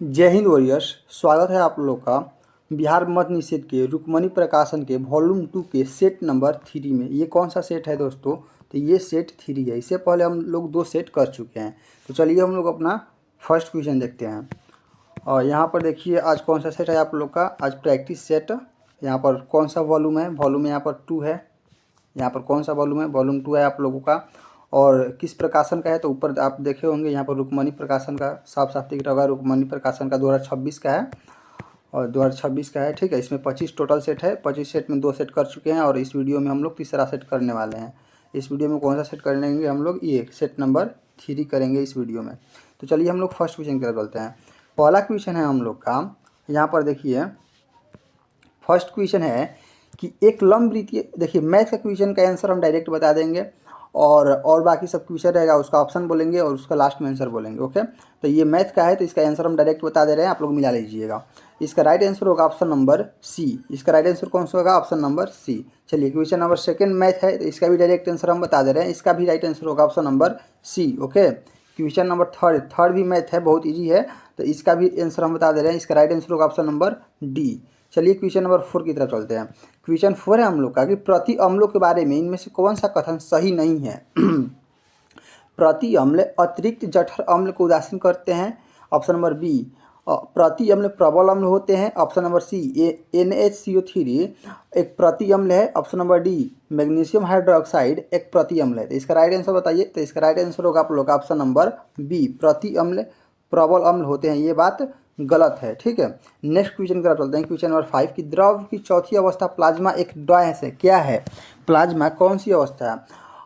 जय हिंद वॉरियर्स। स्वागत है आप लोग का बिहार मद्य निषेध के रुक्मणी प्रकाशन के वॉल्यूम 2 के सेट नंबर 3 में। ये कौन सा सेट है दोस्तों? तो ये सेट 3 है। इससे पहले हम लोग 2 सेट कर चुके हैं। तो चलिए हम लोग अपना फर्स्ट क्वेश्चन देखते हैं। और यहाँ पर देखिए आज कौन सा सेट है आप लोग का। आज प्रैक्टिस सेट। यहाँ पर कौन सा वॉल्यूम है? वॉल्यूम यहाँ पर 2 है। यहाँ पर कौन सा वॉल्यूम है? वॉल्यूम 2 है आप लोगों का। और किस प्रकाशन का है? तो ऊपर आप देखे होंगे यहाँ पर रुक्मणी प्रकाशन का साफ साफ दिख रहा होगा। रुक्मणी प्रकाशन का 2026 का है और 2026 का है। ठीक है, इसमें 25 टोटल सेट है। 25 सेट में 2 सेट कर चुके हैं और इस वीडियो में हम लोग तीसरा सेट करने वाले हैं। इस वीडियो में कौन सा सेट कर लेंगे हम लोग? ये सेट नंबर 3 करेंगे इस वीडियो में। तो चलिए हम लोग फर्स्ट क्वेश्चन की तरफ चलते हैं। पहला क्वेश्चन है हम लोग का, यहाँ पर देखिए फर्स्ट क्वेश्चन है कि एक लंब वृत्तीय, देखिए मैथ का क्वेश्चन का आंसर हम डायरेक्ट बता देंगे और बाकी सब क्वेश्चन रहेगा उसका ऑप्शन बोलेंगे और उसका लास्ट में आंसर बोलेंगे। ओके, तो ये मैथ का है तो इसका आंसर हम डायरेक्ट बता दे रहे हैं, आप लोग मिला लीजिएगा। इसका राइट आंसर होगा ऑप्शन नंबर सी। इसका राइट आंसर कौन सा होगा? Option number C. चलिए क्वेश्चन नंबर सेकंड मैथ है तो इसका भी डायरेक्ट आंसर हम बता दे रहे हैं, इसका भी राइट आंसर होगा option number C. Okay, question number third भी मैथ है, बहुत ईजी है, तो इसका भी आंसर हम बता दे रहे हैं, इसका राइट आंसर होगा ऑप्शन नंबर डी। चलिए क्वेश्चन नंबर 4 की तरफ चलते हैं। क्वेश्चन 4 है हम लोग का कि प्रति अम्लों के बारे में इनमें से कौन सा कथन सही नहीं है? प्रति अम्ल अतिरिक्त जठर अम्ल को उदासीन करते हैं, ऑप्शन नंबर बी। प्रति अम्ल प्रबल अम्ल होते हैं, ऑप्शन नंबर सी। NaCO3 एक प्रति अम्ल है, option number D. Magnesium hydroxide एक प्रति अम्ल है। तो इसका राइट आंसर बताइए। तो इसका राइट आंसर होगा आप लोग का ऑप्शन नंबर बी, प्रति अम्ल प्रबल अम्ल होते हैं। ये बात गलत है। ठीक है, नेक्स्ट क्वेश्चन की तरफ चलते हैं। क्वेश्चन नंबर 5 की द्रव की चौथी अवस्था प्लाज्मा एक गैस है, क्या है? प्लाज्मा कौन सी अवस्था है?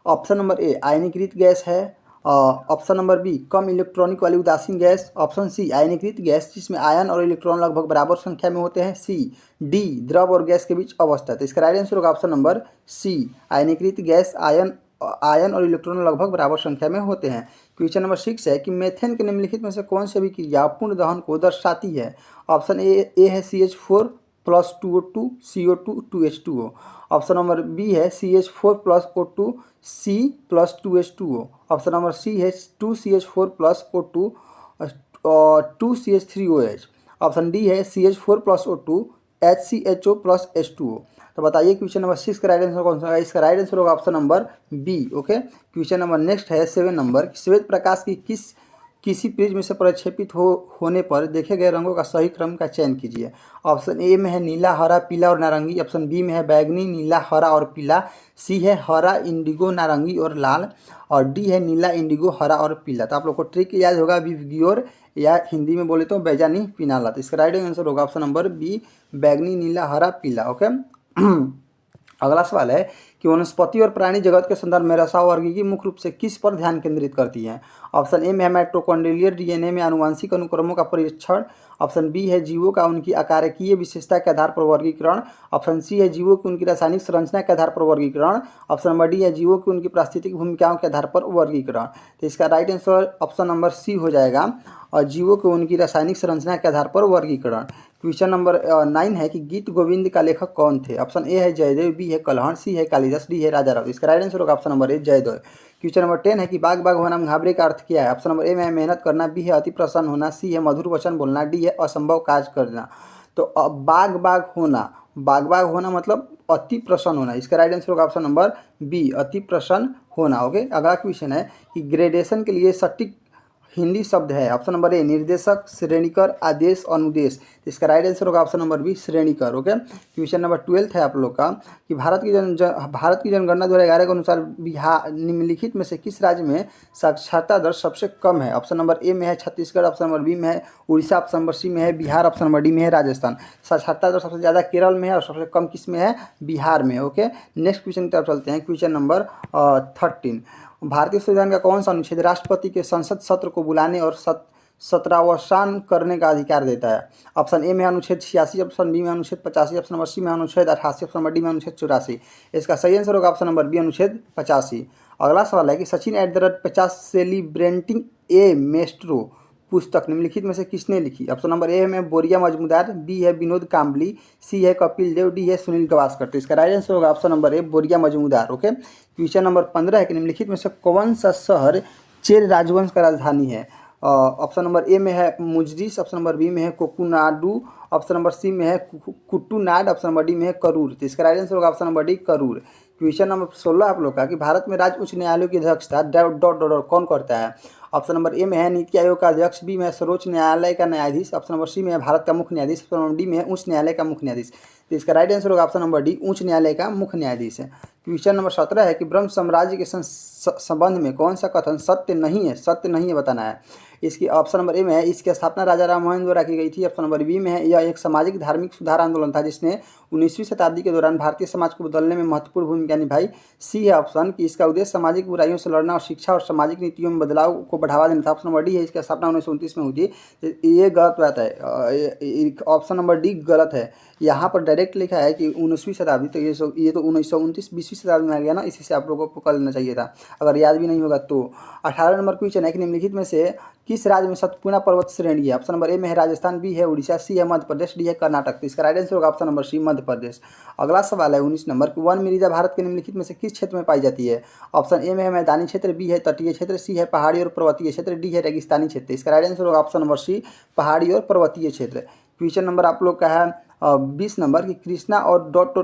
ऑप्शन नंबर ए आयनीकृत गैस है, ऑप्शन नंबर बी कम इलेक्ट्रॉनिक वाली उदासीन गैस, ऑप्शन सी आयनीकृत गैस जिसमें आयन और इलेक्ट्रॉन लगभग बराबर संख्या में होते हैं, सी डी द्रव और गैस के बीच अवस्था। तो इसका राइट आंसर होगा ऑप्शन नंबर सी, आयनीकृत गैस आयन और इलेक्ट्रॉन लगभग बराबर संख्या में होते हैं। क्वेश्चन नंबर 6 है कि मेथेन के निम्नलिखित में से कौन सी अभिक्रिया पूर्ण दहन को दर्शाती है? ऑप्शन ए है CH4 + 2O2 CO2 2H2O, option number B है CH4 + O2 C + 2H2O, option number C है 2CH4 + O2 2CH3OH, option D है CH4 + O2 HCHO + H2O। तो बताइए क्वेश्चन नंबर 6 का राइट आंसर कौन सा है? इसका राइट आंसर होगा option number B. Okay, question number next है 7 नंबर। श्वेत प्रकाश की किसी प्रिज्म से प्रक्षेपित होने पर देखे गए रंगों का सही क्रम का चयन कीजिए। ऑप्शन ए में है नीला, हरा, पीला और नारंगी, ऑप्शन बी में है बैगनी, नीला, हरा और पीला, सी है हरा, इंडिगो, नारंगी और लाल, और डी है नीला, इंडिगो, हरा और पीला। तो आप लोग को ट्रिक याद होगा विवग्योर, या हिंदी में बोले तो बैजानी पिनाला। तो इसका राइट आंसर होगा ऑप्शन नंबर बी, बैगनी, नीला, हरा, पीला। ओके, अगला सवाल है कि वनस्पति और प्राणी जगत के संदर्भ में रसावर्गीकी मुख्य रूप से किस पर ध्यान केंद्रित करती है? ऑप्शन ए में है माइटोकॉन्ड्रियल डीएनए में आनुवंशिक अनुक्रमों का परीक्षण, ऑप्शन बी है जीवों का उनकी आकारिकीय विशेषता के आधार पर वर्गीकरण, ऑप्शन सी है जीवों की उनकी रासायनिक संरचना के आधार पर वर्गीकरण, ऑप्शन नंबर डी है जीवों की उनकी पारिस्थितिक भूमिकाओं के आधार पर वर्गीकरण। तो इसका right answer option number C हो जाएगा, और जीवों को उनकी रासायनिक संरचना के आधार पर वर्गीकरण। क्वेश्चन नंबर 9 है कि गीत गोविंद का लेखक कौन थे? ऑप्शन ए है जयदेव, बी है कल्हण, सी है कालिदास, डी है राजा राव। इसका राइट आंसर होगा option number A, Jaidev. Question number 10 है कि बाग बाग होना में घाबरे का अर्थ क्या है? ऑप्शन नंबर ए में है मेहनत करना, बी है अति प्रसन्न होना, सी है मधुर वचन बोलना, डी है असंभव काज करना। तो बाग बाग होना मतलब अति प्रसन्न होना। इसका राइट आंसर होगा ऑप्शन नंबर बी, अति प्रसन्न होना। ओके, अगला क्वेश्चन है कि ग्रेडेशन के लिए सटीक हिंदी शब्द है। ऑप्शन नंबर ए निर्देशक, श्रेणीकर, आदेश, अनुदेश। इसका राइट आंसर होगा ऑप्शन नंबर बी, श्रेणीकर। ओके, क्वेश्चन नंबर 12 है आप लोग का कि भारत की जनगणना 2011 के अनुसार बिहार निम्नलिखित में से किस राज्य में साक्षरता दर सबसे कम है? ऑप्शन नंबर ए में है छत्तीसगढ़, ऑप्शन नंबर बी में है उड़ीसा, ऑप्शन नंबर सी में है बिहार, ऑप्शन नंबर डी में है राजस्थान। साक्षरता दर सबसे ज़्यादा केरल में है और सबसे कम किस में है? बिहार में। ओके, नेक्स्ट क्वेश्चन की तरफ चलते हैं। क्वेश्चन नंबर 13, भारतीय संविधान का कौन सा अनुच्छेद राष्ट्रपति के संसद सत्र को बुलाने और सत्रावसान करने का अधिकार देता है? ऑप्शन ए में अनुच्छेद 86, ऑप्शन बी में अनुच्छेद 85, ऑप्शन नंबर सी में अनुच्छेद 88, ऑप्शन नंबर डी में अनुच्छेद 84। इसका सही आंसर होगा ऑप्शन नंबर बी, अनुच्छेद 85। अगला सवाल है कि सचिन @50 सेलिब्रेटिंग ए मेस्ट्रो पुस्तक निम्नलिखित में से किसने लिखी? ऑप्शन नंबर ए में बोरिया मजूमदार, बी है विनोद काम्बली, सी है कपिल देव, डी है सुनील गावस्कर। तो इसका राइट आंसर होगा ऑप्शन नंबर ए, बोरिया मजूमदार। ओके, क्वेश्चन नंबर 15 है कि निम्नलिखित में से कौन सा शहर चेर राजवंश का राजधानी है? ऑप्शन नंबर ए में है मुजरिस, ऑप्शन नंबर बी में है कोकुनाडू, ऑप्शन नंबर सी में है कुट्टूनाड, ऑप्शन नंबर डी में है करूर। तो इसका राइट आंसर होगा option number D Karur. Question number 16 आप लोग का कि भारत में राज्य उच्च न्यायालयों की अध्यक्षता डॉट डॉट डॉट कौन करता है। ऑप्शन नंबर ए में है नीति आयोग का अध्यक्ष, बी में है सर्वोच्च न्यायालय का न्यायाधीश, ऑप्शन नंबर सी में है भारत का मुख्य न्यायाधीश, ऑप्शन नंबर डी में है उच्च न्यायालय का मुख्य न्यायाधीश। तो इसका राइट आंसर होगा ऑप्शन नंबर डी उच्च न्यायालय का मुख्य न्यायाधीश है। क्वेश्चन नंबर 17 है कि ब्रह्म साम्राज्य के संबंध में कौन सा कथन सत्य नहीं है, सत्य नहीं है बताना है। इसकी ऑप्शन नंबर ए में है इसकी स्थापना राजा राम मोहन द्वारा की गई थी, ऑप्शन नंबर बी में है यह एक सामाजिक धार्मिक सुधार आंदोलन था जिसने 19वीं शताब्दी के दौरान भारतीय समाज को बदलने में महत्वपूर्ण भूमिका निभाई। सी है ऑप्शन कि इसका उद्देश्य सामाजिक बुराइयों से लड़ना और शिक्षा और सामाजिक नीतियों में बदलाव को बढ़ावा देना था, ऑप्शन नंबर डी है इसकी स्थापना 1929 में हुई थी। ये गलत बात है, ऑप्शन नंबर डी गलत है। यहाँ पर डायरेक्ट लिखा है कि 19वीं शताब्दी, तो ये तो 1929 20वीं शताब्दी में आ गया ना, इसी से आप लोगों को पकड़ लेना चाहिए था अगर याद भी नहीं होगा तो। 18 नंबर क्वेश्चन है कि निम्नलिखित में से किस राज्य में सतपुड़ा पर्वत श्रेणी है। ऑप्शन नंबर ए में है राजस्थान, बी है उड़ीसा, सी है मध्य प्रदेश, डी है कर्नाटक। तो इसका राइट आंसर होगा ऑप्शन नंबर सी मध्य प्रदेश। अगला सवाल है 19 नंबर की वन मृदा भारत के निम्नलिखित में से किस क्षेत्र में पाई जाती है। ऑप्शन ए में है मैदानी क्षेत्र, बी है तटीय क्षेत्र, सी है पहाड़ी और पर्वतीय क्षेत्र, डी है रेगिस्तानी क्षेत्र। इसका राइट आंसर होगा ऑप्शन नंबर सी पहाड़ी और पर्वतीय क्षेत्र। क्वेश्चन नंबर आप लोग का है 20 नंबर की कृष्णा और डॉट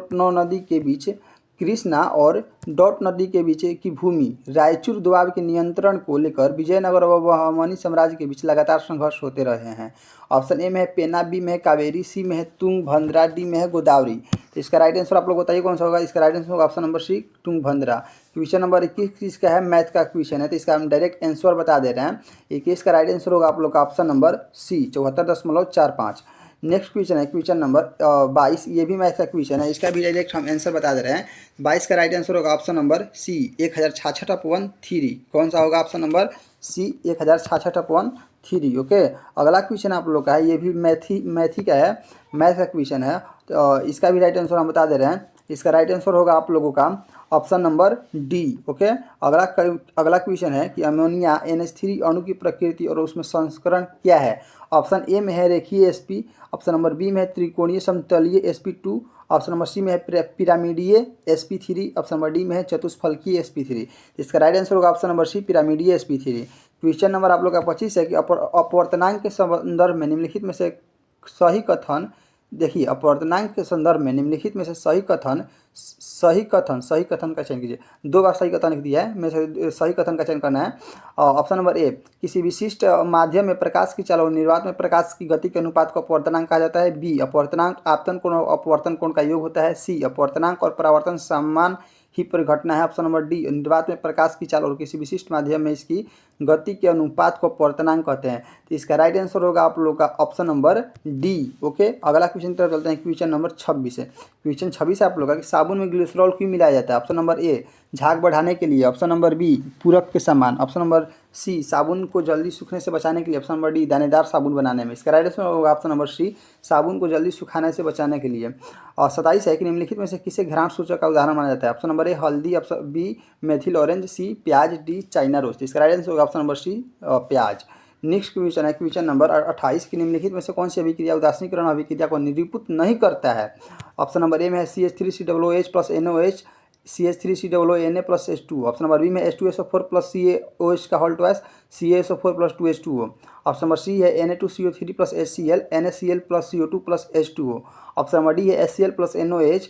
नदी के बीच की भूमि रायचूर दोआब के नियंत्रण को लेकर विजयनगर व बहमनी साम्राज्य के बीच लगातार संघर्ष होते रहे हैं। ऑप्शन ए में है पेना, बी में है कावेरी, सी में है तुंगभद्रा, डी में है गोदावरी। तो इसका राइट आंसर आप लोग बताइए कौन सा होगा। इसका राइट आंसर होगा option number C Tungabhadra. Question number 21 का है मैथ का क्वेश्चन है, तो इसका हम डायरेक्ट आंसर बता दे रहे हैं। 21 का राइट आंसर होगा आप लोग का option number C 74.45। Next question है क्वेश्चन नंबर 22, ये भी मैथ का क्वेश्चन है, इसका भी डायरेक्ट हम आंसर बता दे रहे हैं। 22 का राइट आंसर होगा ऑप्शन नंबर सी 1066/3। कौन सा होगा ऑप्शन नंबर सी 1066/3। ओके, अगला क्वेश्चन आप लोग का है, ये भी मैथी का है, मैथ का क्वेश्चन है, तो इसका भी राइट आंसर हम बता दे रहे हैं। इसका राइट आंसर होगा आप लोगों का ऑप्शन नंबर डी। ओके, अगला क्वेश्चन है कि अमोनिया NH3 अणु की प्रकृति और उसमें संस्करण क्या है। ऑप्शन ए में है रेखीय sp, ऑप्शन नंबर बी में है त्रिकोणीय समतलीय sp2, ऑप्शन नंबर सी में है पिरामिडीय sp3, ऑप्शन नंबर डी में है चतुष्फलकीय sp3। इसका राइट आंसर होगा ऑप्शन नंबर सी पिरामिडीय sp3। क्वेश्चन नंबर आप लोग का 25 है कि अपवर्तनांक के संदर्भ में निम्नलिखित में से सही कथन, देखिए अपवर्तनांक के संदर्भ में निम्नलिखित में से सही कथन का चयन कीजिए। 2 बार सही कथन लिख दिया है, में से सही कथन का चयन करना है। ऑप्शन नंबर ए, किसी विशिष्ट माध्यम में प्रकाश की चाल और निर्वात में प्रकाश की गति के अनुपात को अपवर्तनांक कहा जाता है। बी, अपवर्तनांक आपतन कोण और अपवर्तन कोण का योग होता है। सी, अपवर्तनांक और परावर्तन समान ही परिघटना है। ऑप्शन नंबर डी, निर्वात में प्रकाश की चाल और किसी विशिष्ट माध्यम में इसकी गति के अनुपात को अपवर्तनांक कहते हैं। तो इसका राइट आंसर होगा आप लोग का ऑप्शन नंबर डी। ओके, अगला क्वेश्चन की तरफ चलते हैं। क्वेश्चन नंबर 26 है, क्वेश्चन 26 आप लोग का कि साबुन में ग्लिसरॉल क्यों मिलाया जाता है। ऑप्शन नंबर ए, झाग बढ़ाने के लिए, ऑप्शन नंबर बी, पूरक के समान, ऑप्शन नंबर सी, साबुन को जल्दी सूखने से बचाने के लिए, ऑप्शन नंबर डी, दानेदार साबुन बनाने में। इसका राइट आंसर होगा ऑप्शन नंबर सी, साबुन को जल्दी सुखाने से बचाने के लिए। और 27 है कि निम्नलिखित में से किसे घ्राण सूचक का उदाहरण माना जाता है। ऑप्शन नंबर ए हल्दी, ऑप्शन बी मेथिल ऑरेंज, सी प्याज, डी चाइना रोज। इसका राइट आंसर होगा ऑप्शन नंबर सी प्याज। नेक्स्ट क्वेश्चन है क्वेश्चन नंबर 28 की निम्नलिखित में से कौन सी अभिक्रिया उदासीनीकरण अभिक्रिया को निरूपित नहीं करता है। ऑप्शन नंबर ए में है CH3COOH plus NOH, CH3COONA plus H2। Option number B में H2SO4 प्लस CaOH का whole twice CaSO4 plus 2H2O। Option number C है Na2CO3 plus HCl NaCl plus CO2 plus H2O। Option number D है HCl plus NOH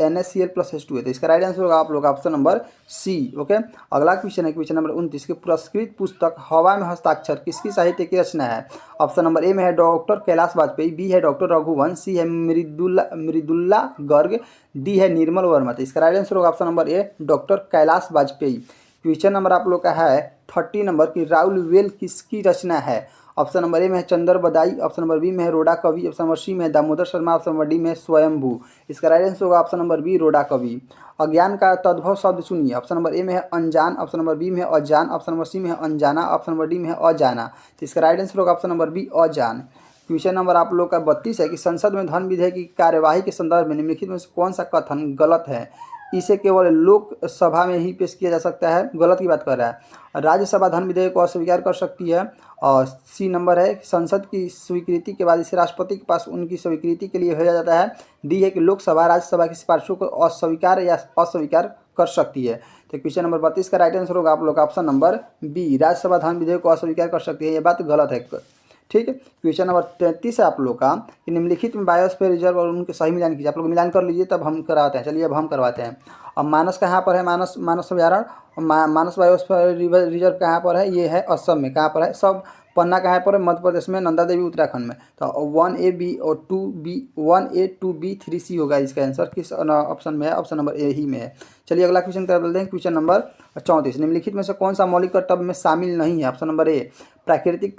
NaCl plus H2O। तो इसका right answer होगा आप लोग option number C. Okay, अगला question है question number 29 की पुरस्कृत पुस्तक हवा में हस्ताक्षर किसकी साहित्य की रचना है। ऑप्शन नंबर ए में है डॉक्टर कैलाश वाजपेयी, बी है डॉक्टर रघुवंश, सी है मृदुल्ला गर्ग, डी है निर्मल वर्मा। तो इसका राइट आंसर होगा ऑप्शन नंबर ए doctor Kailash Vajpayee. Question number आप लोग का है 30 नंबर की राउल वेल किसकी रचना है। ऑप्शन नंबर ए में है चंदर बदाई, ऑप्शन नंबर बी में है रोडा कवि, ऑप्शन नंबर सी में है Damodar Sharma, option number D में है स्वयंभू। इसका राइट आंसर होगा ऑप्शन नंबर बी रोडा कवि। अज्ञान का तद्भव शब्द सुनिए। ऑप्शन नंबर ए में है अनजान, ऑप्शन नंबर बी में है अजान, ऑप्शन नंबर सी में है अनजाना, ऑप्शन नंबर डी में है अजाना। तो इसका राइट आंसर होगा ऑप्शन नंबर बी अजान। क्वेश्चन नंबर आप लोग का 32 है कि संसद में धन विधेयक की कार्यवाही के संदर्भ में निम्नलिखित में से कौन सा कथन गलत है। इसे केवल लोकसभा में ही पेश किया जा सकता है, गलत की बात कर रहा है। राज्यसभा धन विधेयक को अस्वीकार कर सकती है। और सी नंबर है संसद की स्वीकृति के बाद इसे राष्ट्रपति के पास उनकी स्वीकृति के लिए भेजा जाता है। डी है कि लोकसभा राज्यसभा की सिफारिशों को अस्वीकार या अस्वीकार कर सकती है। तो क्वेश्चन नंबर 32 का राइट आंसर होगा आप लोग का ऑप्शन नंबर बी, राज्यसभा धन विधेयक को अस्वीकार कर सकती है। ये बात गलत है। ठीक है, क्वेश्चन नंबर 33 है आप लोग का कि निम्नलिखित में बायोस्फीयर रिजर्व और उनके सही मिलान कीजिए। आप लोग मिलान कर लीजिए तब हम कराते हैं। चलिए अब हम करवाते हैं। अब मानस कहाँ पर है, मानस अभ्यारण्य, मानस बायोस्फीयर रिजर्व कहाँ पर है, ये है असम में। कहाँ पर है, सब पन्ना कहाँ पर है, मध्य प्रदेश में, नंदा देवी उत्तराखंड में। तो 1A B और 2B, 1A 2B 3C होगा इसका आंसर। किस ऑप्शन में है, ऑप्शन नंबर ए ही में है। चलिए अगला क्वेश्चन कर लेते हैं। क्वेश्चन नंबर 34, निम्नलिखित में से कौन सा मौलिक कर्तव्य में शामिल नहीं है। ऑप्शन नंबर ए, प्राकृतिक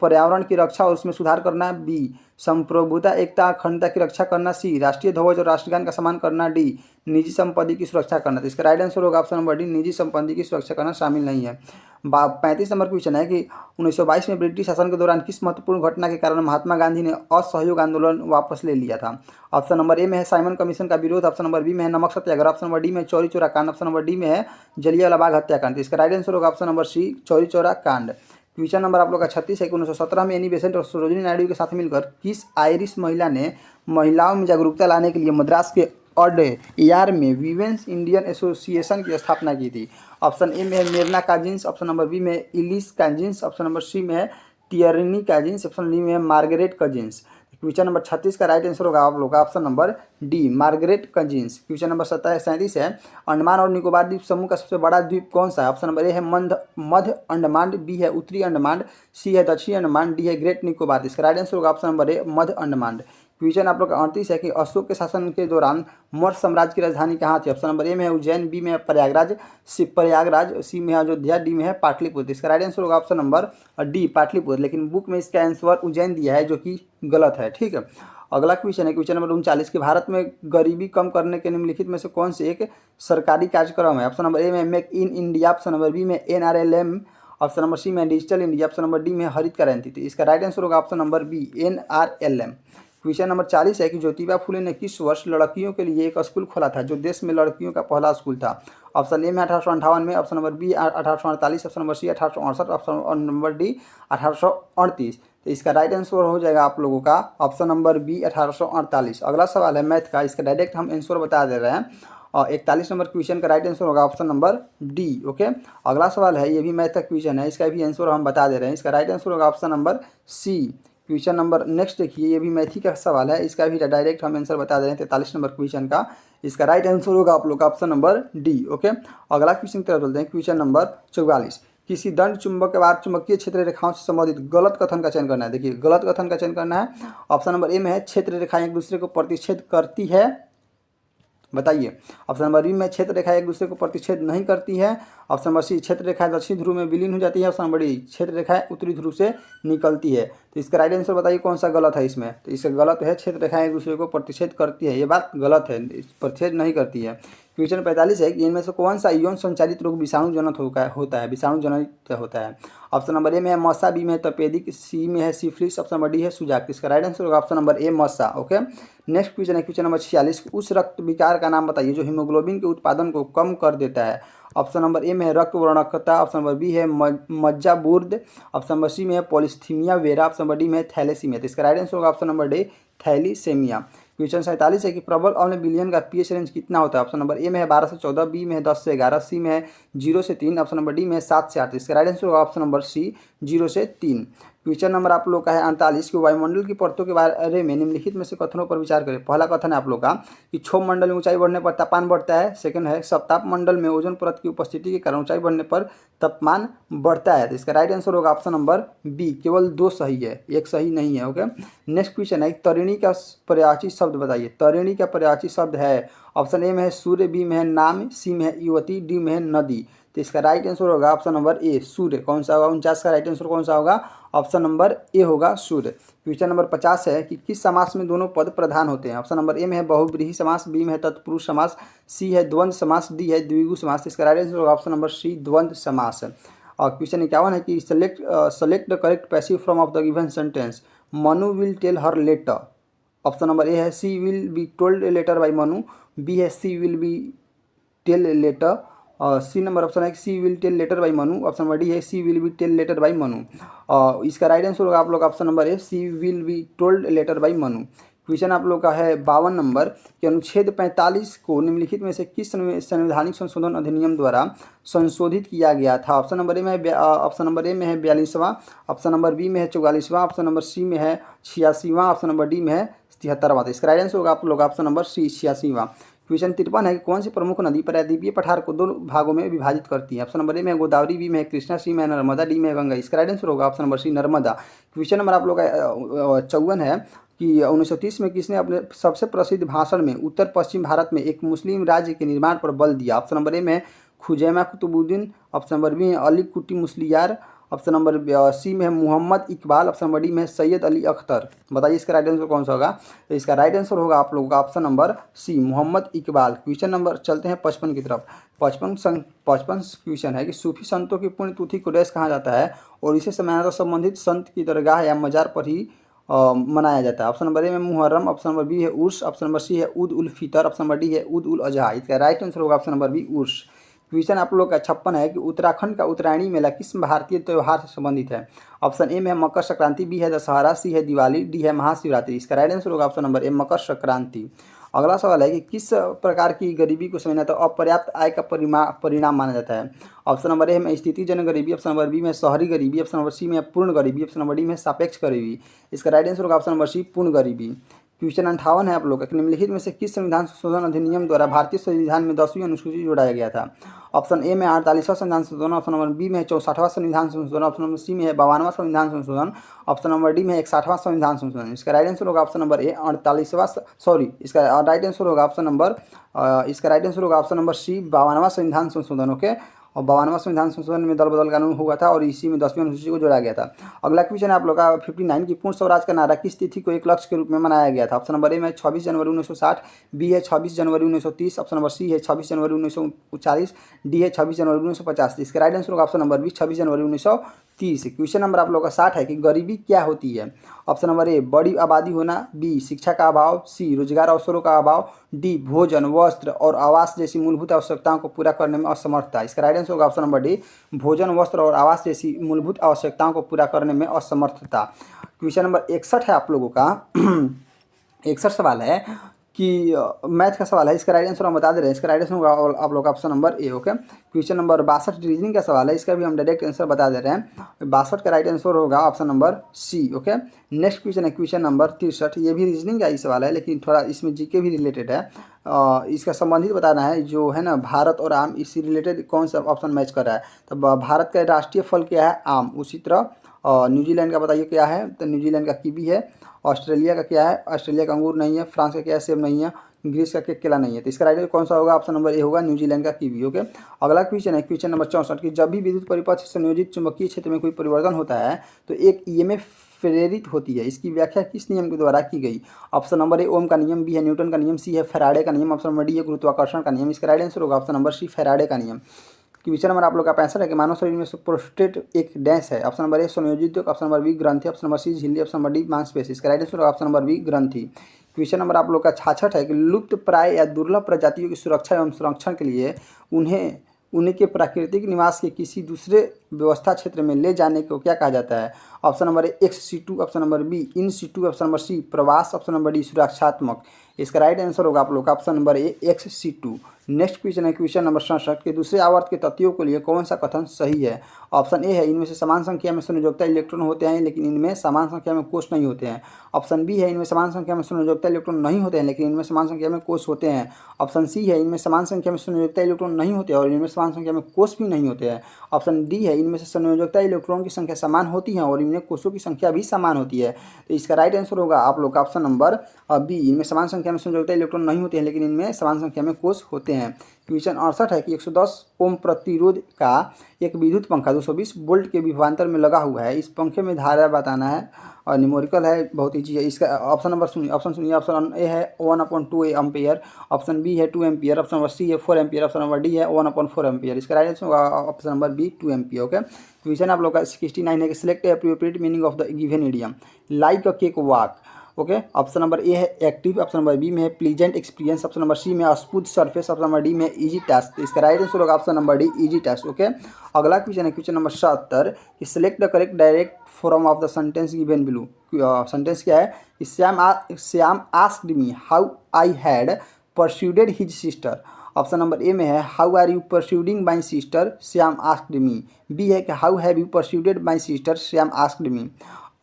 पर्यावरण की रक्षा और उसमें सुधार करना। बी, संप्रभुता एकता अखंडता की रक्षा करना। सी, राष्ट्रीय ध्वज और राष्ट्रगान का सम्मान करना। डी, निजी संपत्ति की सुरक्षा करना। तो इसका राइट आंसर होगा ऑप्शन नंबर डी, निजी संपत्ति की सुरक्षा करना शामिल नहीं है। 35 नंबर क्वेश्चन है कि 1922 में ब्रिटिश शासन के दौरान किस महत्वपूर्ण घटना के कारण महात्मा गांधी ने असहयोग आंदोलन वापस ले लिया था। ऑप्शन नंबर ए में है साइमन कमीशन का विरोध। ऑप्शन नंबर बी में है नमक सत्याग्रह। ऑप्शन नंबर डी में चौरी चौरा कांड। ऑप्शन नंबर डी में है जलियांवाला बाग हत्याकांड। इसका राइट आंसर होगा option number C, Chauri Chaura कांड। क्वेश्चन नंबर आप लोग का 36 है कि 1917 में एनी बेसेंट और सरोजिनी नायडू के साथ मिलकर किस आयरिश महिला ने महिलाओं में जागरूकता लाने के लिए मद्रास के अडयार में वीमेंस इंडियन एसोसिएशन की स्थापना की थी। ऑप्शन ए में है मेरना काजिंस। ऑप्शन नंबर बी में इलिस काजिंस। ऑप्शन नंबर सी में है टियरनी काजिंस। ऑप्शन डी में है मार्गरेट कजिंस। क्वेश्चन नंबर 36 का राइट आंसर होगा आप लोग का option number D, Margaret Cousins. Question number 37 है, अंडमान और निकोबार द्वीप समूह का सबसे बड़ा द्वीप कौन सा है। ऑप्शन नंबर ए है मध्य अंडमान, बी है उत्तरी अंडमान, सी है दक्षिणी अंडमान, डी है ग्रेट निकोबार। इसका राइट आंसर होगा ऑप्शन नंबर ए, मध्य अंडमान। क्वेश्चन आप लोग का 38 है कि अशोक के शासन के दौरान मौर्य साम्राज्य की राजधानी कहाँ थी। ऑप्शन नंबर ए में है उज्जैन, बी में है प्रयागराज, सी में है अयोध्या, डी में है पाटलिपुत्र। इसका राइट आंसर होगा ऑप्शन नंबर डी, पाटलिपुत्र। लेकिन बुक में इसका आंसर उज्जैन दिया है जो कि गलत है। ठीक है, अगला क्वेश्चन है क्वेश्चन नंबर 39 कि भारत में गरीबी कम करने के निम्नलिखित में से कौन से एक सरकारी कार्यक्रम है। ऑप्शन नंबर ए में make in India. Option number B में NRLM। ऑप्शन नंबर सी में digital India. Option number D में हरित क्रांति। इसका राइट आंसर होगा option number B, NRLM। Question number 40 है कि ज्योतिबा फुले ने किस वर्ष लड़कियों के लिए एक स्कूल खोला था जो देश में लड़कियों का पहला स्कूल था। ऑप्शन ए में 1858 में। Option number B 1848। Option number C 1868। Option number D 1838। तो इसका राइट आंसर हो जाएगा आप लोगों का ऑप्शन नंबर बी, 1848। अगला सवाल है मैथ का, इसका डायरेक्ट हम आंसर बता दे रहे हैं। और 41 नंबर क्वेश्चन का राइट आंसर होगा ऑप्शन नंबर डी। ओके, अगला सवाल है, ये भी मैथ का क्वेश्चन है, इसका भी आंसर हम बता दे रहे हैं। इसका राइट आंसर होगा option number C. Question number next देखिए, ये भी मैथी का सवाल है, इसका भी डायरेक्ट हम आंसर बता दे रहे हैं 43 नंबर क्वेश्चन का। इसका राइट आंसर होगा आप लोग का ऑप्शन नंबर डी। ओके, अगला क्वेश्चन की तरफ चलते हैं। क्वेश्चन नंबर 44, किसी दंड चुंबक के बाद चुंबकीय क्षेत्र रेखाओं से संबंधित गलत कथन का चयन करना है। देखिए गलत कथन का चयन करना है। ऑप्शन नंबर ए में है क्षेत्र रेखाएं एक दूसरे को प्रतिच्छेद करती है, बताइए। ऑप्शन नंबर बी में क्षेत्र रेखाएं एक दूसरे को प्रतिच्छेद नहीं करती है। ऑप्शन नंबर सी, क्षेत्र रेखाएं दक्षिण ध्रुव में विलीन हो जाती है। ऑप्शन नंबर डी, क्षेत्र रेखाएं उत्तरी ध्रुव से निकलती है। तो इसका राइट आंसर बताइए कौन सा गलत है इसमें। तो इसका गलत है, क्षेत्र रेखाएं एक दूसरे को प्रतिच्छेद करती है, ये बात गलत है, प्रतिच्छेद नहीं करती है। क्वेश्चन 45 है कि इनमें से कौन सा यौन संचालित रोग विषाणु जनित होता है, विषाणु जनित होता है। ऑप्शन नंबर ए में है मस्सा, बी में है तपेदिक, सी में है सिफिलिस, ऑप्शन नंबर डी है सुजाक। इसका राइट आंसर होगा ऑप्शन नंबर ए, मस्सा। ओके, नेक्स्ट क्वेश्चन है क्वेश्चन नंबर 46, उस रक्त विकार का नाम बताइए जो हीमोग्लोबिन के उत्पादन को कम कर देता है। ऑप्शन नंबर ए में है रक्त वर्णकता। ऑप्शन नंबर बी है मज्जाबुर्द। ऑप्शन नंबर सी में है पॉलिस्थीमिया वेरा। ऑप्शन नंबर डी में है थैलेसीमिया। तो इसका राइट आंसर होगा ऑप्शन नंबर डी, थैलीसेमिया। क्वेश्चन 47 है कि प्रबल अम्ल विलयन का पीएच रेंज कितना होता है। ऑप्शन नंबर ए में है 12 से 14, बी में है 10 से 11, सी में है 0 से 3, ऑप्शन नंबर डी में है 7 से 8। इसका राइट आंसर होगा ऑप्शन नंबर सी, 0 से 3। क्वेश्चन नंबर आप लोग का है 48 कि वायुमंडल की परतों के बारे में निम्नलिखित में से कथनों पर विचार करें। पहला कथन है आप लोग का कि क्षोभ मंडल में ऊंचाई बढ़ने पर तापमान बढ़ता है। सेकंड है सप्ताप मंडल में ओजोन परत की उपस्थिति के कारण ऊंचाई बढ़ने पर तापमान बढ़ता है। तो इसका राइट आंसर होगा ऑप्शन नंबर बी, केवल 2 सही है, एक सही नहीं है। ओके, नेक्स्ट क्वेश्चन है तरिणी का पर्यायवाची शब्द बताइए। तरिणी का पर्यायवाची शब्द है, ऑप्शन ए में है सूर्य, बी में है नाम, सी में है युवती, डी में है नदी। तो इसका राइट आंसर होगा ऑप्शन नंबर ए, सूर्य। कौन सा होगा 49 का राइट आंसर कौन सा होगा, ऑप्शन नंबर ए होगा सूर्य। क्वेश्चन नंबर 50 है कि किस समास में दोनों पद प्रधान होते हैं। ऑप्शन नंबर ए में है बहुब्रीहि समास, बी में है तत्पुरुष समास, सी है द्वंद्व समास, डी है द्विगु समास। इसका राइट आंसर होगा ऑप्शन नंबर सी, द्वंद्व समास। और क्वेश्चन 51 है कि select the correct passive form of the given sentence. Manu will tell her letter. Option number A है she will be told letter by Manu, B है she will be tell letter, C number option है she will tell letter by Manu. Option number D है she will be tell letter by Manu. इसका right answer होगा आप लोग option number A, C will be told letter by Manu. Question आप लोग का है 52 नंबर कि अनुच्छेद 45 को निम्नलिखित में से किस संवैधानिक संशोधन अधिनियम द्वारा संशोधित किया गया था। ऑप्शन नंबर ए में है ऑप्शन नंबर ए में है 42वां, ऑप्शन नंबर बी में है 44वां, ऑप्शन नंबर सी में है 86वां, ऑप्शन नंबर डी में है 73वां। तो इसका राइट आंसर होगा आप लोग ऑप्शन नंबर सी 86वां। क्वेश्चन 53 है कि कौन सी प्रमुख नदी प्रायद्वीपीय पठार को दो भागों में विभाजित करती है। ऑप्शन नंबर ए में है गोदावरी, बी में है कृष्णा, सी में है नर्मदा, डी में है गंगा। इसका राइट आंसर होगा option number C Narmada. Question number आप लोग का 54 है कि 1930 में किसने अपने सबसे प्रसिद्ध भाषण में उत्तर पश्चिम भारत में एक मुस्लिम राज्य के निर्माण पर बल दिया। ऑप्शन नंबर ए में है Khuzaima Qutbuddin, option number B है Ali Kutty Musliyar, option number C में है Mohammad Iqbal, option number D में है सैयद अली अख्तर। बताइए इसका राइट आंसर कौन सा होगा। तो इसका राइट आंसर होगा आप लोगों का option number C Mohammad Iqbal. Question number चलते हैं 55 की तरफ। 55 क्वेश्चन है कि सूफी संतों की पुण्यतिथि को डैश कहा जाता है और इसे समारोह संबंधित संत की दरगाह या मजार पर ही मनाया जाता है। ऑप्शन नंबर ए में मुहर्रम, ऑप्शन नंबर बी है उर्स, ऑप्शन नंबर सी है ऊद ul Fitr, option number D है ऊद उल अजहा। इसका राइट आंसर होगा ऑप्शन नंबर बी उर्स। क्वेश्चन आप लोग का 56 है कि उत्तराखंड का उत्तरायणी मेला किस भारतीय त्यौहार से संबंधित है। ऑप्शन ए में है मकर संक्रांति, बी है दशहरा, सी है दिवाली, डी है महाशिवरात्रि। इसका राइट आंसर होगा ऑप्शन नंबर ए मकर संक्रांति। अगला सवाल है कि किस प्रकार की गरीबी को समझना अपर्याप्त आय का परिणाम माना जाता है। ऑप्शन नंबर ए में स्थितिजन्य गरीबी, ऑप्शन नंबर बी में शहरी गरीबी, ऑप्शन नंबर सी में पूर्ण गरीबी, ऑप्शन नंबर डी में सापेक्ष गरीबी। इसका राइट आंसर होगा ऑप्शन नंबर सी पूर्ण गरीबी। क्वेश्चन 58 है आप लोग का निम्नलिखित में से किस संविधान संशोधन अधिनियम द्वारा भारतीय संविधान में 10वीं अनुसूची जोड़ाया गया था। ऑप्शन ए में 48वां संविधान संशोधन, ऑप्शन नंबर बी में 64वां संविधान संशोधन, ऑप्शन नंबर सी में है 52वां संविधान संशोधन, ऑप्शन नंबर डी में 61वां संविधान संशोधन। इसका राइट आंसर होगा ऑप्शन नंबर ए 48वां इसका राइट आंसर होगा ऑप्शन नंबर सी 52वां संविधान संशोधन। ओके, और 52वां संविधान संशोधन में दल बदल कानून हुआ था और इसी में 10वीं अनुसूची को जोड़ा गया था। अगला क्वेश्चन है आप लोग का 59 की पूर्ण स्वराज का नारा किस तिथि को एक लक्ष्य के रूप में मनाया गया था। ऑप्शन नंबर ए में 26 जनवरी 1960, बी है 26 जनवरी 1930, ऑप्शन नंबर सी है 26 जनवरी 1940, डी है 26 जनवरी 1950। इसका राइट आंसर होगा ऑप्शन नंबर बी 26 जनवरी 1930। क्वेश्चन नंबर आप लोग का 60 है कि गरीबी क्या होती है। ऑप्शन नंबर ए बड़ी आबादी होना, बी शिक्षा का अभाव, सी रोजगार अवसरों का अभाव, डी भोजन वस्त्र और आवास जैसी मूलभूत आवश्यकताओं को पूरा करने में असमर्थता। इसका राइट आंसर होगा ऑप्शन नंबर डी भोजन वस्त्र और आवास जैसी मूलभूत आवश्यकताओं को पूरा करने में असमर्थता। क्वेश्चन नंबर 61 है आप लोगों का 61 सवाल है कि मैथ का सवाल है। इसका राइट आंसर हम बता दे रहे हैं। इसका राइट आंसर होगा आप लोग का ऑप्शन नंबर ए। ओके, क्वेश्चन नंबर 62 रीजनिंग का सवाल है। इसका भी हम डायरेक्ट आंसर बता दे रहे हैं। 62 का राइट आंसर होगा option number C. Okay, next question है क्वेश्चन नंबर 63। ये भी रीजनिंग का ही सवाल है लेकिन थोड़ा इसमें जीके भी रिलेटेड है। इसका संबंधित बताना है जो है ना भारत और आम, इससे रिलेटेड कौन सा ऑप्शन मैच कर रहा है। तो भारत का राष्ट्रीय फल क्या है, आम। उसी तरह न्यूजीलैंड का बताइए क्या है, तो न्यूजीलैंड का कीवी है। ऑस्ट्रेलिया का क्या है, ऑस्ट्रेलिया का अंगूर नहीं है। फ्रांस का क्या है, सेब नहीं है। ग्रीस का केला नहीं है। तो इसका राइट कौन सा होगा, ऑप्शन नंबर ए होगा न्यूजीलैंड का कीवी। ओके, अगला क्वेश्चन है क्वेश्चन नंबर 64 कि जब भी विद्युत परिपथ से संयोजित चुंबकीय क्षेत्र में कोई परिवर्तन होता है तो एक ईएमएफ प्रेरित होती है। इसकी व्याख्या किस नियम के द्वारा की गई। ऑप्शन नंबर ए ओम का नियम, बी है न्यूटन का नियम, सी है फैराडे का नियम, ऑप्शन नंबर डी है गुरुत्वाकर्षण का नियम। इसका राइट आंसर होगा ऑप्शन नंबर सी फैराडे का नियम। क्वेश्चन नंबर आप लोग का 65 है कि मानव शरीर में प्रोस्टेट एक डैश है। ऑप्शन नंबर ए संयोजित, ऑप्शन नंबर बी ग्रंथि, ऑप्शन नंबर सी झिल्ली, ऑप्शन नंबर डी मांसपेशी। इसका राइट आंसर होगा ऑप्शन नंबर बी ग्रंथि। क्वेश्चन नंबर आप लोग का 66 है कि लुप्त प्राय या दुर्लभ प्रजातियों की सुरक्षा एवं संरक्षण के लिए उनके प्राकृतिक निवास के किसी दूसरे व्यवस्था क्षेत्र में ले जाने को क्या कहा जाता है। Option number A ex situ, option number B in situ, option number C प्रवास, ऑप्शन नंबर डी सुरक्षात्मक। इसका राइट आंसर होगा आप लोग का option number A ex situ. Next question है क्वेश्चन नंबर 67 के दूसरे आवर्त के तत्वों के लिए कौन सा कथन सही है। ऑप्शन ए है इनमें से समान संख्या में संयोजकता इलेक्ट्रॉन होते हैं लेकिन इनमें समान संख्या में कोष नहीं होते हैं। ऑप्शन बी है इनमें समान संख्या में संयोजकता इलेक्ट्रॉन नहीं होते हैं लेकिन इनमें समान संख्या में कोष होते हैं। ऑप्शन सी है इनमें समान संख्या में संयोजकता इलेक्ट्रॉन नहीं होते और इनमें समान संख्या में कोष भी नहीं होते हैं। ऑप्शन डी है इनमें से संयोजकता इलेक्ट्रॉन की संख्या समान होती है और इनमें कोषों की संख्या भी समान होती है। तो इसका राइट आंसर होगा आप लोग का ऑप्शन नंबर बी इनमें समान संख्या में संयोजकता इलेक्ट्रॉन नहीं होते हैं लेकिन इनमें समान संख्या में कोष होते हैं। क्वेश्चन 68 है कि 110 ओम प्रतिरोध का एक विद्युत पंखा 220 वोल्ट के विभवांतर में लगा हुआ है। इस पंखे में धारा बताना है और न्यूमेरिकल है, बहुत ही चीज़ है। इसका ऑप्शन नंबर सुनिए, ऑप्शन ए है 1/2 एम्पियर, ऑप्शन बी है 2 एम्पियर, ऑप्शन नंबर सी है 4 एम्पियर, ऑप्शन नंबर डी है 1/4 एम्पियर। इसका राइट आंसर होगा option number B 2 ampere. Okay, question आप लोग का 69 है कि select appropriate meaning of the given idiom like a cake walk. Okay. Option number A है एक्टिव, ऑप्शन नंबर बी में है pleasant experience, option number C में smooth surface, option number D में इजी टास्क। तो इसका right answer होगा option number D easy task. Okay. अगला question है क्वेश्चन नंबर 77 कि select the correct direct form of the sentence given below. Sentence क्या है कि Shyam asked me how I had persuaded his sister. Option number A में है how are you persuading my sister, Shyam asked me. B है कि how have you persuaded my sister, Shyam asked me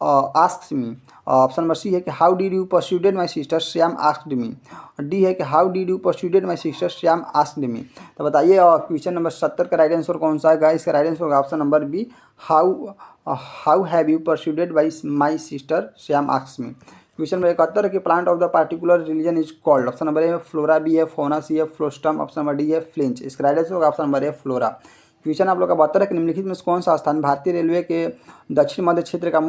asks me. Option number C है कि how did you persuaded my sister, Shyam asked me. D है कि how did you persuaded my sister, Shyam asked me. तो बताइए question number 70 का right answer कौन सा है? इसका राइट आंसर होगा option number B how have you persuaded by my sister, Shyam asks me. Question number 71 है कि plant of the particular religion is called. Option number A है फ्लोरा, बी है फोना, सी है फ्लोस्टम, ऑप्शन नंबर डी है flinch. इसका right answer होगा option number A flora. Question आप लोग का 72 है कि निम्नलिखित में से कौन सा स्थान भारतीय रेलवे के दक्षिण मध्य क्षेत्र का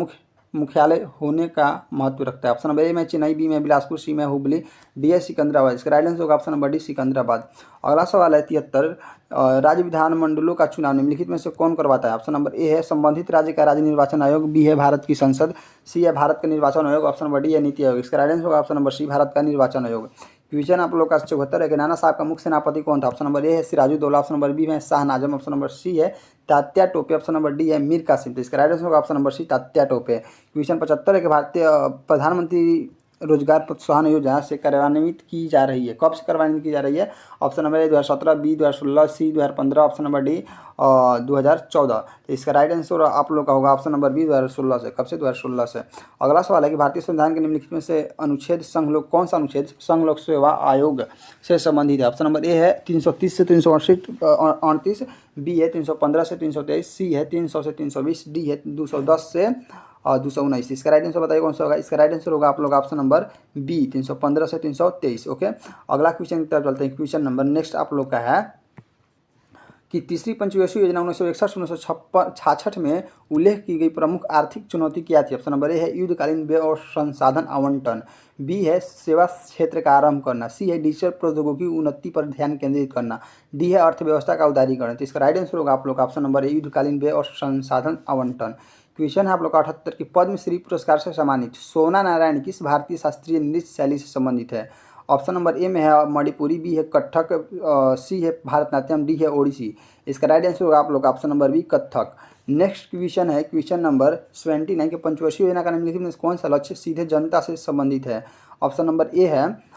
मुख्यालय होने का महत्व रखता है? ऑप्शन नंबर ए में चेन्नई, बी में बिलासपुर, सी में हुबली, डी है सिकंदराबाद। इसका राइट आंसर होगा ऑप्शन नंबर डी सिकंदराबाद। अगला सवाल है 73 राज्य विधानमंडलों का चुनाव निम्नलिखित में से कौन करवाता है? ऑप्शन नंबर ए है संबंधित राज्य का राज्य निर्वाचन आयोग, बी है भारत की संसद, सी है भारत का निर्वाचन आयोग, ऑप्शन नंबर डी है नीति आयोग। इसका राइट आंसर होगा ऑप्शन नंबर सी भारत का निर्वाचन आयोग। क्वेश्चन आप लोग का 74 है कि नाना साहब का मुख्य सेनापति कौन था? ऑप्शन नंबर ए है सिराजुद्दौला, ऑप्शन नंबर बी में शाहनाजम, ऑप्शन नंबर सी है Tatya Tope, option number D है मीर कासिम। तो इसका राइट आंसर होगा option number C Tatya Tope. Question 75 है कि भारतीय प्रधानमंत्री रोजगार प्रोत्साहन योजना से कार्यान्वित की जा रही है, कब से कार्यान्वित की जा रही है? Option number A 2017, B 2016, C 2015, option number D 2014। तो इसका राइट आंसर आप लोग का होगा ऑप्शन नंबर बी 2016 से। कब से? 2016 से। अगला सवाल है कि भारतीय संविधान के निम्नलिखित में से अनुच्छेद संघ लोक कौन सा अनुच्छेद संघ लोक सेवा आयोग से संबंधित है? ऑप्शन नंबर ए है 330 से 338, बी है 315 से 323, सी है 300 से 320, डी है 210 से 219। इसका राइट आंसर बताइए कौन सा होगा? इसका राइट आंसर होगा आप लोग ऑप्शन नंबर बी 315 से 323। ओके। अगला क्वेश्चन की तरफ चलते हैं। क्वेश्चन नंबर नेक्स्ट आप लोग का है कि तीसरी पंचवर्षीय योजना 1961-1966 में उल्लेख की गई प्रमुख आर्थिक चुनौती क्या थी? ऑप्शन नंबर ए है युद्धकालीन व्यय और संसाधन आवंटन, बी है सेवा क्षेत्र का आरंभ करना, सी है डिजिटल प्रौद्योगिकी उन्नति पर ध्यान केंद्रित करना, डी है अर्थव्यवस्था का उदारीकरण। तो इसका राइट आंसर होगा आप लोग का ऑप्शन नंबर ए युद्धकालीन व्यय और संसाधन आवंटन। क्वेश्चन है आप लोग का 78 की पद्मश्री पुरस्कार से सम्मानित सोना नारायण किस भारतीय शास्त्रीय नृत्य शैली से संबंधित है? ऑप्शन नंबर ए में है मणिपुरी, बी है कथक, सी है भारतनाट्यम, डी है ओडिसी। इसका राइट आंसर होगा आप लोग का option number B Kathak. Next question है क्वेश्चन नंबर 79 के पंचवर्षीय योजना का निम्नलिखित में कौन सा लक्ष्य सीधे जनता से संबंधित है? ऑप्शन नंबर ए है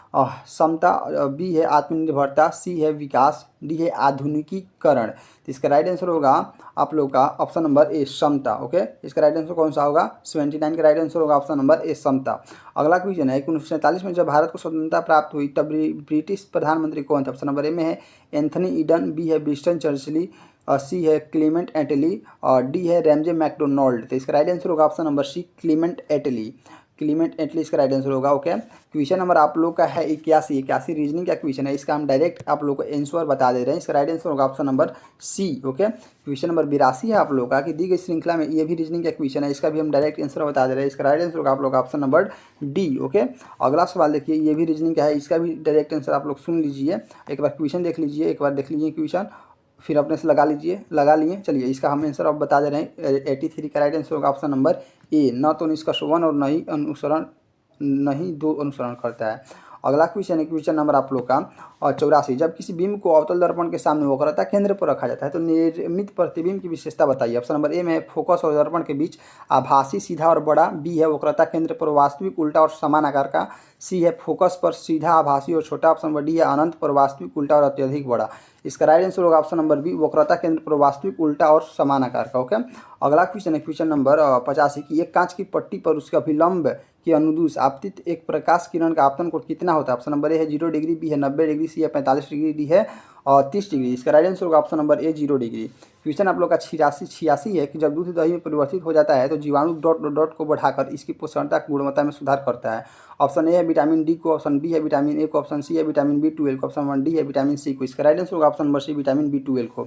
समता, बी है आत्मनिर्भरता, सी है विकास, डी है आधुनिकीकरण। तो इसका राइट आंसर होगा आप लोग का ऑप्शन नंबर ए समता। ओके। इसका राइट आंसर कौन सा होगा? 79 का राइट आंसर होगा ऑप्शन नंबर ए समता। अगला क्वेश्चन है 1947 में जब भारत को स्वतंत्रता प्राप्त हुई तब ब्रिटिश प्रधानमंत्री कौन थे? ऑप्शन नंबर ए में है एंथनी ईडन, बी है विंस्टन चर्चिल, सी है क्लीमेंट एटली और डी है रैमजे मैकडोनाल्ड। तो इसका राइट आंसर होगा option number C Clement Attlee. Clement Attlee इसका राइट आंसर होगा। ओके। क्वेश्चन नंबर आप लोग का है 81 रीजनिंग का क्वेश्चन है, इसका हम डायरेक्ट आप लोग को आंसर बता दे रहे हैं। इसका राइट आंसर होगा option number C. Okay. Question number 82 है आप लोग का कि दी गई श्रृंखला में ये भी रीजनिंग का क्वेश्चन है, इसका भी हम डायरेक्ट आंसर बता दे रहे हैं। इसका राइट आंसर होगा आप लोग का ऑप्शन नंबर डी। ओके। अगला सवाल देखिए, ये भी रीजनिंग का है, इसका भी डायरेक्ट आंसर आप लोग सुन लीजिए, एक बार क्वेश्चन देख लीजिए, एक बार देख लीजिए क्वेश्चन, फिर अपने से लगा लिए। चलिए इसका हम आंसर अब बता दे रहे हैं। 83 का राइट आंसर होगा ऑप्शन नंबर ए। न तो निष्कर्ष 1 और नहीं 2 अनुसरण करता है। अगला क्वेश्चन है क्वेश्चन नंबर आप लोग का 84 जब किसी बिंब को अवतल दर्पण के सामने वक्रता केंद्र पर रखा जाता है तो निर्मित प्रतिबिंब की विशेषता बताइए। ऑप्शन नंबर ए में फोकस और दर्पण के बीच आभासी सीधा और बड़ा, बी है वक्रता केंद्र पर वास्तविक उल्टा और समान आकार का, सी है फोकस पर सीधा आभासी और छोटा, ऑप्शन नंबर डी है अनंत पर वास्तविक उल्टा और अत्यधिक बड़ा। इसका राइट आंसर होगा ऑप्शन नंबर बी वक्रता केंद्र पर वास्तविक उल्टा और समान आकार का। ओके। अगला क्वेश्चन है क्वेश्चन नंबर 85 की एक कांच की पट्टी पर उसके अभिलंब की अनुदिश आपतित एक प्रकाश किरण का आपतन कोण कितना होता है? ऑप्शन नंबर ए है 0 डिग्री, बी है 90 डिग्री, सी है 45 डिग्री, डी है 30 डिग्री। इसका राइट आंसर होगा ऑप्शन नंबर ए 0 डिग्री। क्वेश्चन आप लोग का 86 है कि जब दूध दही में परिवर्तित हो जाता है तो जीवाणु डॉट डॉट को बढ़ाकर इसकी पोषणता की गुणवत्ता में सुधार करता है। ऑप्शन ए है विटामिन डी को, ऑप्शन बी है विटामिन ए को, ऑप्शन सी है विटामिन B12 को, ऑप्शन डी है विटामिन सी को। इसका राइट आंसर होगा option number C vitamin B12 को।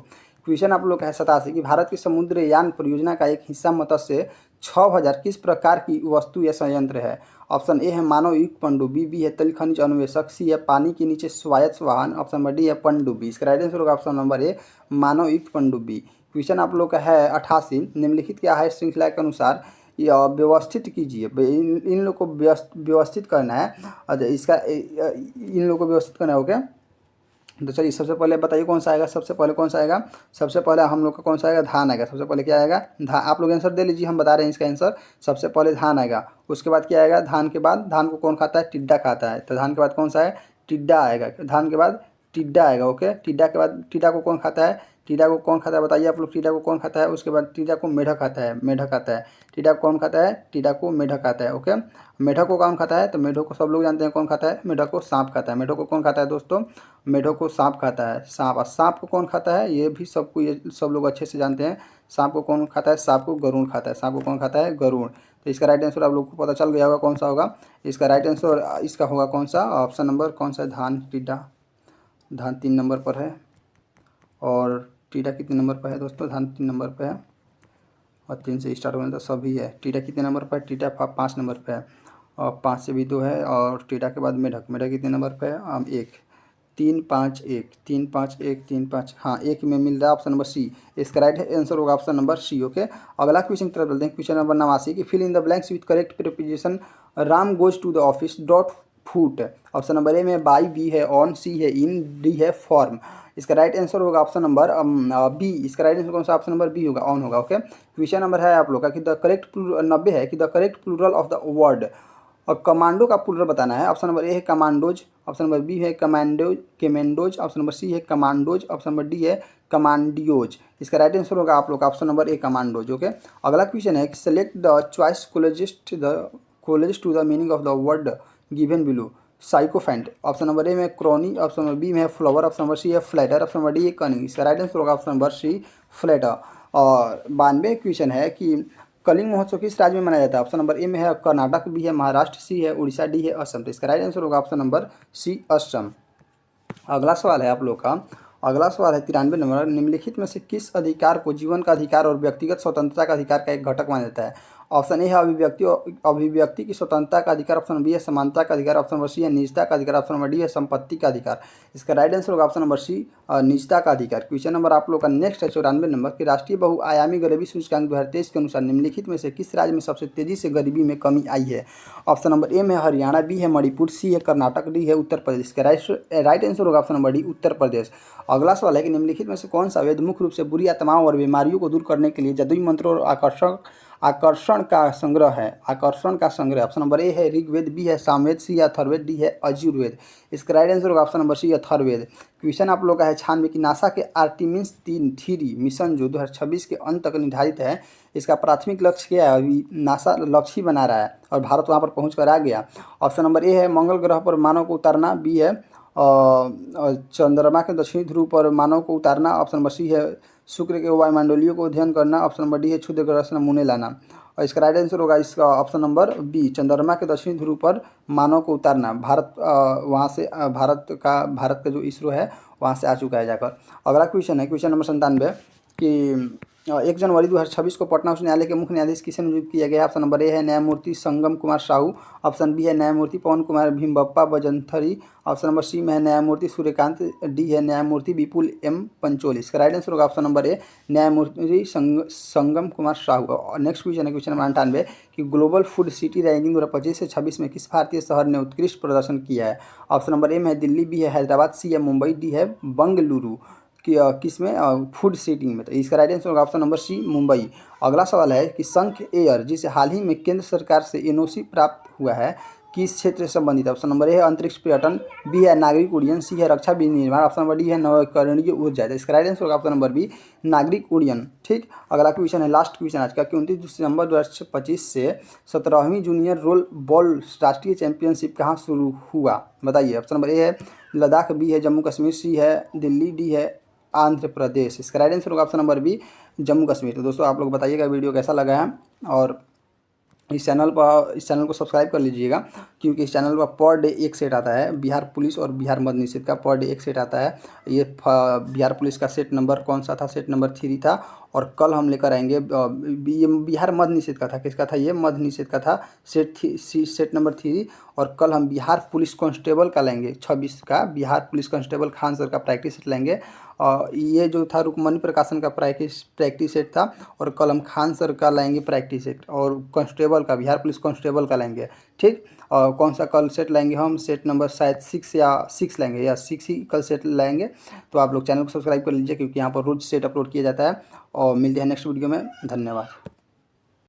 क्वेश्चन आप लोग का है 87 कि भारत की समुद्रयान परियोजना का एक हिस्सा मत्स्य 6000 किस प्रकार की वस्तु या संयंत्र है? ऑप्शन ए है मानव युक्त पनडुब्बी, बी है तल खनिज अन्वेषक, सी है पानी के नीचे स्वायत्त वाहन, ऑप्शन नंबर डी है पनडुब्बी। इसका राइट आंसर होगा ऑप्शन नंबर ए मानव युक्त पनडुब्बी। क्वेश्चन आप लोग का है 88 निम्नलिखित क्या है श्रृंखला के अनुसार व्यवस्थित कीजिए। इन लोग को व्यवस्थित करना है। अच्छा इसका इन लोग को व्यवस्थित करना है। ओके तो चलिए सबसे पहले बताइए कौन सा आएगा। सबसे पहले कौन सा आएगा? सबसे पहले हम लोग का कौन सा आएगा? धान आएगा। सबसे पहले क्या आएगा? धान। आप लोग आंसर दे लीजिए, हम बता रहे हैं इसका आंसर। सबसे पहले धान आएगा। उसके बाद क्या आएगा? धान के बाद, धान को कौन खाता है? टिड्डा खाता है। तो धान के बाद कौन सा है? टिड्डा आएगा। धान के बाद टिड्डा आएगा। ओके टिड्डा के बाद, टिड्डा को कौन खाता है? टिड्डा को कौन खाता है बताइए आप लोग? टिड्डा को कौन खाता है? उसके बाद टिड्डा को मेढक खाता है। मेढक खाता है। टिड्डा को कौन खाता है? टिड्डा को मेढक खाता है। ओके मेढक को कौन खाता है? तो मेढक को सब लोग जानते हैं कौन खाता है? मेढक को सांप खाता है। मेढक को कौन खाता है दोस्तों? मेढक को सांप खाता है। सांप। और सांप को कौन खाता है? ये भी सबको, ये सब लोग अच्छे से जानते हैं। सांप को कौन खाता है? सांप को गरुड़ खाता है। सांप को कौन खाता है? गरुड़। तो इसका राइट आंसर आप लोग को पता चल गया होगा कौन सा होगा। इसका राइट आंसर इसका होगा कौन सा? ऑप्शन नंबर कौन सा है? धान। टिड्डा। धान 3 नंबर पर है। और टिड्डा कितने नंबर पर है दोस्तों? धान 3 नंबर पर है। और 3 से स्टार्ट होने तो सभी है। टिड्डा कितने नंबर पर है? टिड्डा 5 नंबर पर है। और 5 से भी 2 है। और टिड्डा के बाद मेढक। मेढक कितने नंबर पर है? 1। 3 5 1 3 5 1 3 5, हाँ 1 में मिल रहा है ऑप्शन नंबर सी। इसका राइट आंसर होगा ऑप्शन नंबर सी। ओके अगला क्वेश्चन की तरफ चलते हैं। क्वेश्चन नंबर 89 कि fill in the blanks with correct preposition. Ram goes to the office dot foot. Option number A में बाई, बी है ऑन, सी है इन, डी है फॉर्म। इसका राइट आंसर होगा ऑप्शन नंबर बी। इसका राइट आंसर कौन सा? ऑप्शन नंबर बी होगा, ऑन होगा। ओके क्वेश्चन नंबर है आप लोग का कि द करेक्ट 90 है कि the correct plural of the word. और कमांडो का प्लूरल बताना है। ऑप्शन नंबर ए है कमांडोज। ऑप्शन नंबर बी है commandos commandoes. Option number C है कमांडोज। ऑप्शन नंबर डी है कमांडियोज। इसका राइट आंसर होगा आप लोग का option number A commandos. Okay अगला क्वेश्चन है कि select the choice closest to the meaning of the word given below. Sycophant. Option number A में क्रोनी। ऑप्शन नंबर बी में है फ्लावर। ऑप्शन नंबर सी है फ्लैटर। ऑप्शन नंबर डी है cunning. इसका right answer होगा option number सी flatter. और 92 question है कि कलिंग महोत्सव किस राज्य में मनाया जाता है। ऑप्शन नंबर ए में है कर्नाटक, बी है महाराष्ट्र, सी है उड़ीसा, डी है असम। तो इसका राइट आंसर होगा ऑप्शन नंबर सी असम। अगला सवाल है आप लोग का। अगला सवाल है 93 नंबर। निम्नलिखित में से किस अधिकार को जीवन का अधिकार और व्यक्तिगत स्वतंत्रता का अधिकार का एक घटक माना जाता है। ऑप्शन ए है अभिव्यक्ति की स्वतंत्रता का अधिकार। ऑप्शन बी है समानता का अधिकार। ऑप्शन नंबर सी है निजता का अधिकार। ऑप्शन नंबर डी है संपत्ति का अधिकार। इसका राइट आंसर होगा ऑप्शन नंबर सी निजता का अधिकार। क्वेश्चन नंबर आप लोग का नेक्स्ट है 94 नंबर कि राष्ट्रीय बहुआयामी गरीबी सूचकांक 2023 के अनुसार निम्नलिखित में से किस राज्य में सबसे तेजी से गरीबी में कमी आई है। ऑप्शन नंबर ए में हरियाणा, बी है मणिपुर, सी है कर्नाटक, डी है उत्तर प्रदेश। इसका राइट आंसर होगा option number D Uttar Pradesh. अगला सवाल है कि निम्नलिखित में से कौन सा वेद मुख्य रूप से बुरी आत्माओं और बीमारियों को दूर करने के लिए जादुई मंत्रों और आकर्षण का संग्रह है। आकर्षण का संग्रह। ऑप्शन नंबर ए है ऋग्वेद, बी है सामवेद, सी है अथर्ववेद, डी है यजुर्वेद। इसका राइट आंसर होगा option number C Atharvaveda. Question आप लोग का है 96 कि नासा के आर्टेमिस 3 मिशन जो 2026 के अंत तक निर्धारित है, इसका प्राथमिक लक्ष्य क्या है? अभी नासा लक्ष्य ही बना रहा है और भारत वहाँ पर पहुँच कर आ गया। ऑप्शन नंबर ए है मंगल ग्रह पर मानव को उतारना, बी है चंद्रमा के दक्षिणी ध्रुव पर मानव को उतारना। ऑप्शन नंबर सी है शुक्र के वायुमंडलियों को अध्ययन करना। ऑप्शन नंबर डी है क्षुद्र ग्रह से नमूने लाना। और इसका राइट आंसर होगा इसका ऑप्शन नंबर बी चंद्रमा के दक्षिणी ध्रुव पर मानव को उतारना। भारत वहाँ से भारत का जो इसरो है वहाँ से आ चुका है जाकर। अगला क्वेश्चन है क्वेश्चन नंबर 97 कि 1 जनवरी 2026 को पटना उच्च न्यायालय के मुख्य न्यायाधीश किसे नियुक्त किया गया है। ऑप्शन नंबर ए है न्यायमूर्ति संगम कुमार साहू। ऑप्शन बी है न्यायमूर्ति पवन कुमार भीमबप्पा बजंथरी। ऑप्शन नंबर सी में है न्यायमूर्ति सूर्यकांत, डी है न्यायमूर्ति विपुल एम पंचोली। इसका राइट आंसर होगा ऑप्शन नंबर ए न्यायमूर्ति संगम कुमार साहू। नेक्स्ट क्वेश्चन है क्वेश्चन नंबर 98 कि ग्लोबल फूड सिटी रैंकिंग 2025 से 26 में किस भारतीय शहर ने उत्कृष्ट प्रदर्शन किया है। ऑप्शन नंबर ए में है दिल्ली, बी है हैदराबाद, सी है मुंबई, डी है बंगलुरु। किस में? फूड सिटिंग में। तो इसका राइट आंसर होगा ऑप्शन नंबर सी मुंबई। अगला सवाल है कि संख एयर जिसे हाल ही में केंद्र सरकार से एनओसी प्राप्त हुआ है किस क्षेत्र से संबंधित। ऑप्शन नंबर ए है अंतरिक्ष पर्यटन, बी है नागरिक उड्डयन, सी है रक्षा विनिर्माण। ऑप्शन नंबर डी है नवीकरणीय ऊर्जा। इसका राइट आंसर होगा ऑप्शन नंबर बी नागरिक उड्डयन। ठीक अगला क्वेश्चन है लास्ट क्वेश्चन आज का कि 29 दिसंबर 2025 से 17वीं जूनियर रोल बॉल राष्ट्रीय चैंपियनशिप कहाँ शुरू हुआ बताइए। ऑप्शन नंबर ए है लद्दाख, बी है जम्मू कश्मीर, सी है दिल्ली, डी है आंध्र प्रदेश। इसका राइट आंसर होगा option number B Jammu Kashmir. तो दोस्तों आप लोग बताइएगा वीडियो कैसा लगा है और इस चैनल को सब्सक्राइब कर लीजिएगा क्योंकि इस चैनल पर पर डे एक सेट आता है बिहार पुलिस और बिहार मद्य निषेध का पर डे एक सेट आता है। ये बिहार पुलिस का सेट नंबर कौन सा था? सेट नंबर 3 था और कल हम लेकर आएंगे ये बिहार मद्य निषेध का था, किसका था ये, मद्य निषेध का था, सेट नंबर 3। और कल हम बिहार पुलिस कांस्टेबल का लेंगे 26 का, Bihar police constable Khan sir का प्रैक्टिस सेट लेंगे। ये जो था रुक्मणी प्रकाशन का प्रैक्टिस सेट था, और कल हम खान सर का लाएंगे प्रैक्टिस सेट, और कांस्टेबल का, बिहार पुलिस कांस्टेबल का लेंगे। ठीक, और कौन सा कल सेट लाएंगे हम, सेट नंबर शायद 6 लेंगे, या 6 ही कल सेट लाएंगे। तो आप लोग चैनल को सब्सक्राइब कर लीजिए, क्योंकि यहाँ पर रोज सेट अपलोड किया जाता है। और मिलते हैं नेक्स्ट वीडियो में, धन्यवाद।